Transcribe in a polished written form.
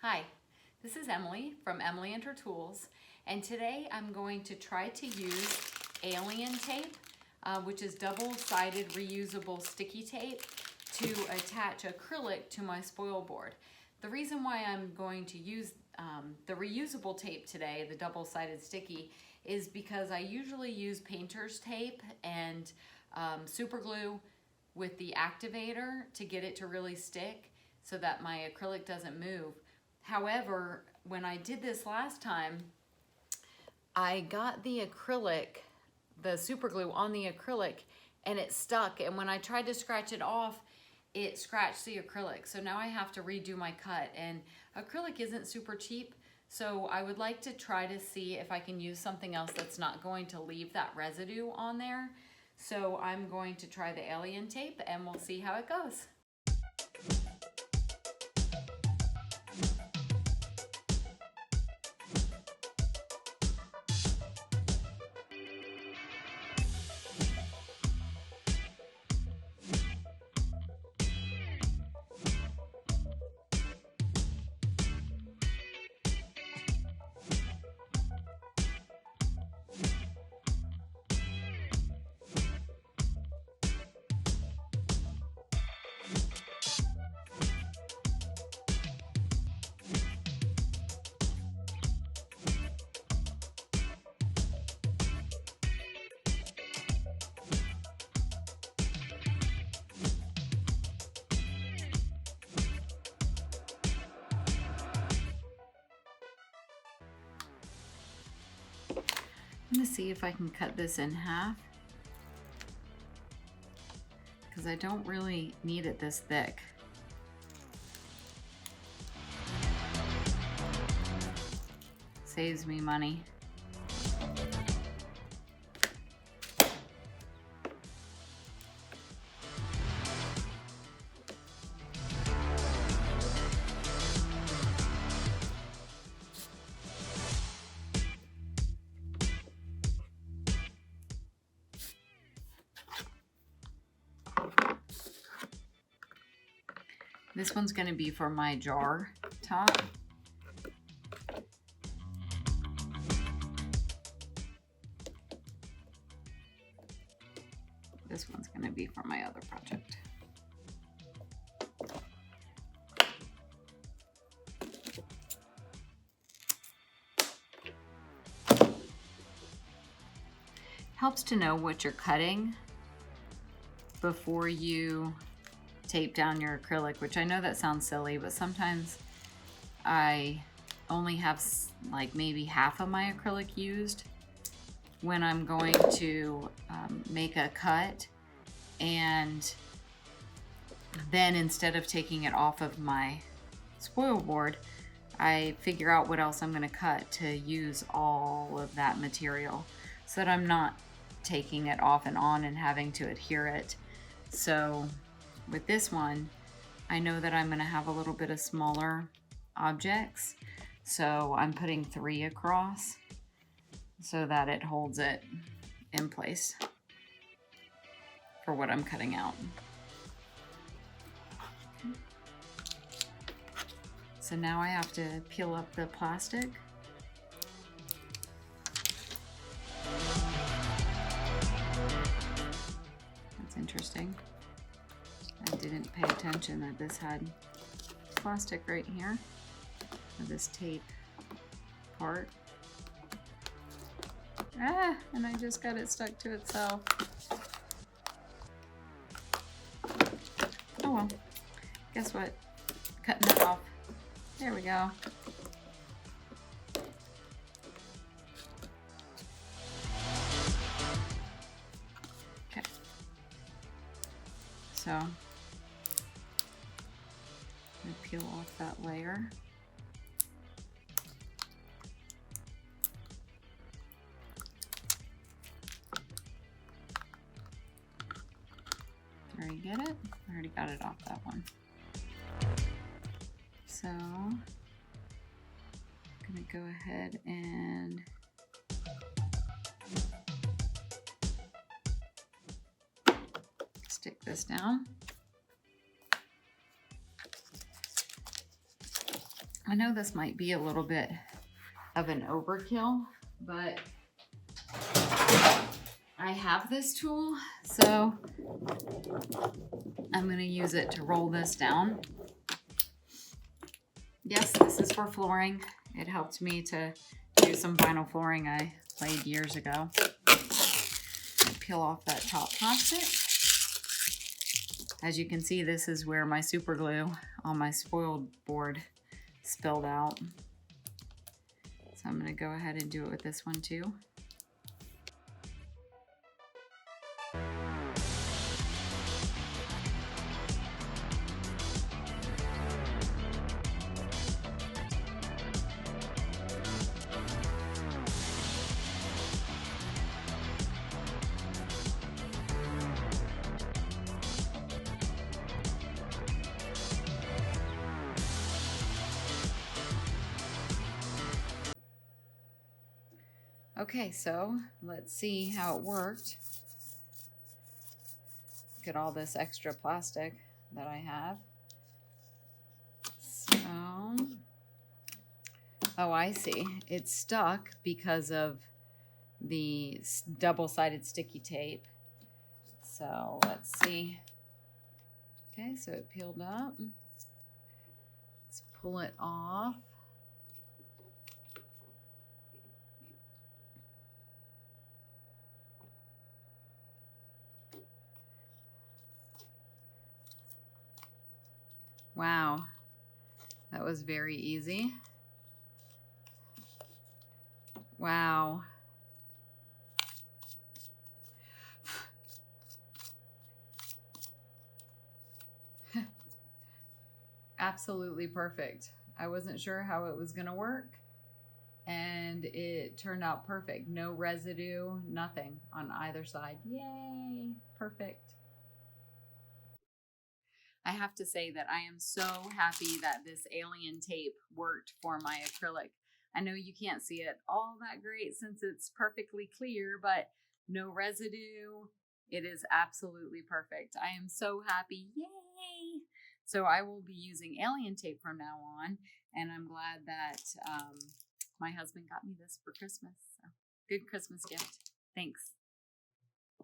Hi, this is Emily from Emily and Her Tools, and today I'm going to try to use alien tape, which is double-sided reusable sticky tape, to attach acrylic to my spoil board. The reason why I'm going to use the reusable tape today, the double-sided sticky, is because I usually use painter's tape and super glue with the activator to get it to really stick so that my acrylic doesn't move. However, when I did this last time, I got the acrylic, the super glue on the acrylic, and it stuck. And when I tried to scratch it off, it scratched the acrylic. So now I have to redo my cut. And acrylic isn't super cheap, so I would like to try to see if I can use something else that's not going to leave that residue on there. So I'm going to try the alien tape and we'll see how it goes. I'm going to see if I can cut this in half, because I don't really need it this thick. Saves me money. This one's going to be for my jar top. This one's going to be for my other project. Helps to know what you're cutting before you tape down your acrylic, which I know that sounds silly, but sometimes I only have like maybe half of my acrylic used when I'm going to make a cut, and then instead of taking it off of my spoil board, I figure out what else I'm going to cut to use all of that material so that I'm not taking it off and on and having to adhere it. So with this one, I know that I'm going to have a little bit of smaller objects, so I'm putting 3 across so that it holds it in place for what I'm cutting out. Okay. So now I have to peel up the plastic. That's interesting. I didn't pay attention that this had plastic right here, or this tape part. And I just got it stuck to itself. Oh well, guess what? Cutting it off. There we go. Okay. So peel off that layer. There you get it. I already got it off that one. So I'm gonna go ahead and stick this down. I know this might be a little bit of an overkill, but I have this tool, so I'm going to use it to roll this down. Yes, this is for flooring. It helped me to do some vinyl flooring I laid years ago. Peel off that top plastic. As you can see, this is where my super glue on my spoiled board spilled out. So I'm going to go ahead and do it with this one too. Okay, so let's see how it worked. Look at all this extra plastic that I have. So, oh, I see. It's stuck because of the double-sided sticky tape. So let's see. Okay, so it peeled up. Let's pull it off. Wow, that was very easy. Wow. Absolutely perfect. I wasn't sure how it was going to work, and it turned out perfect. No residue, nothing on either side. Yay, perfect. I have to say that I am so happy that this alien tape worked for my acrylic. I know you can't see it all that great since it's perfectly clear, but no residue. It is absolutely perfect. I am so happy. Yay! So I will be using alien tape from now on, and I'm glad that my husband got me this for Christmas. So good Christmas gift. Thanks.